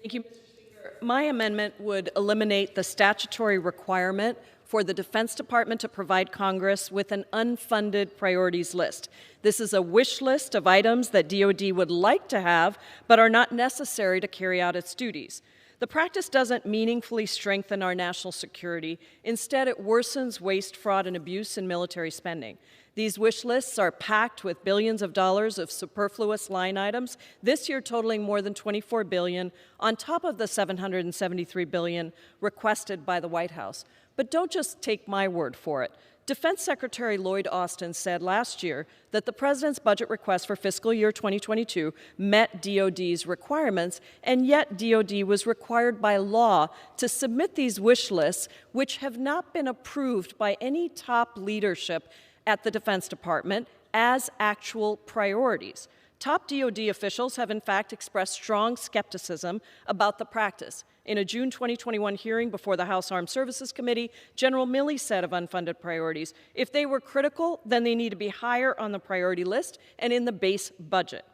Thank you, Mr. Speaker. My amendment would eliminate the statutory requirement for the Defense Department to provide Congress with an unfunded priorities list. This is a wish list of items that DoD would like to have, but are not necessary to carry out its duties. The practice doesn't meaningfully strengthen our national security. Instead, it worsens waste, fraud, and abuse in military spending. These wish lists are packed with billions of dollars of superfluous line items, this year totaling more than $24 billion, on top of the $773 billion requested by the White House. But don't just take my word for it. Defense Secretary Lloyd Austin said last year that the President's budget request for fiscal year 2022 met DoD's requirements, and yet DoD was required by law to submit these wish lists, which have not been approved by any top leadership at the Defense Department as actual priorities. Top DoD officials have in fact expressed strong skepticism about the practice. In a June 2021 hearing before the House Armed Services Committee, General Milley said of unfunded priorities, if they were critical, then they need to be higher on the priority list and in the base budget.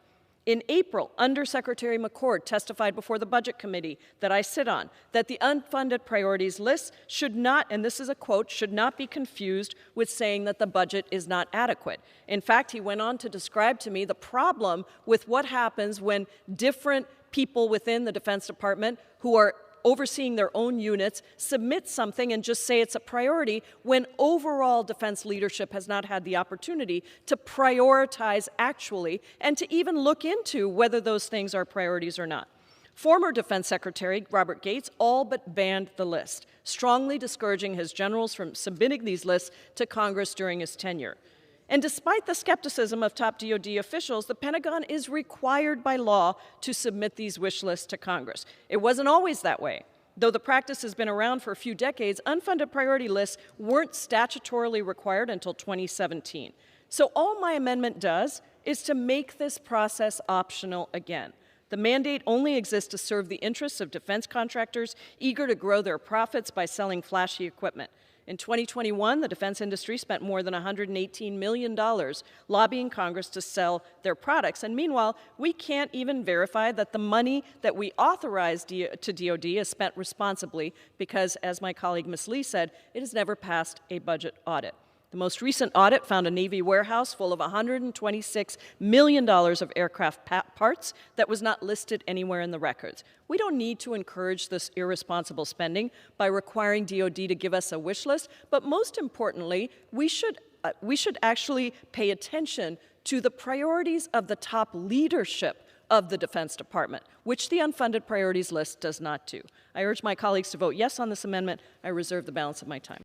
In April, Undersecretary McCord testified before the Budget Committee that I sit on that the unfunded priorities list should not, and this is a quote, should not be confused with saying that the budget is not adequate. In fact, he went on to describe to me the problem with what happens when different people within the Defense Department who are overseeing their own units submit something and just say it's a priority when overall defense leadership has not had the opportunity to prioritize actually and to even look into whether those things are priorities or not. Former Defense Secretary Robert Gates all but banned the list, strongly discouraging his generals from submitting these lists to Congress during his tenure. And despite the skepticism of top DoD officials, the Pentagon is required by law to submit these wish lists to Congress. It wasn't always that way. Though the practice has been around for a few decades, unfunded priority lists weren't statutorily required until 2017. So all my amendment does is to make this process optional again. The mandate only exists to serve the interests of defense contractors eager to grow their profits by selling flashy equipment. In 2021, the defense industry spent more than $118 million lobbying Congress to sell their products. And meanwhile, we can't even verify that the money that we authorized to DoD is spent responsibly because, as my colleague Ms. Lee said, it has never passed a budget audit. The most recent audit found a Navy warehouse full of $126 million of aircraft parts that was not listed anywhere in the records. We don't need to encourage this irresponsible spending by requiring DoD to give us a wish list, but most importantly, we should actually pay attention to the priorities of the top leadership of the Defense Department, which the unfunded priorities list does not do. I urge my colleagues to vote yes on this amendment. I reserve the balance of my time.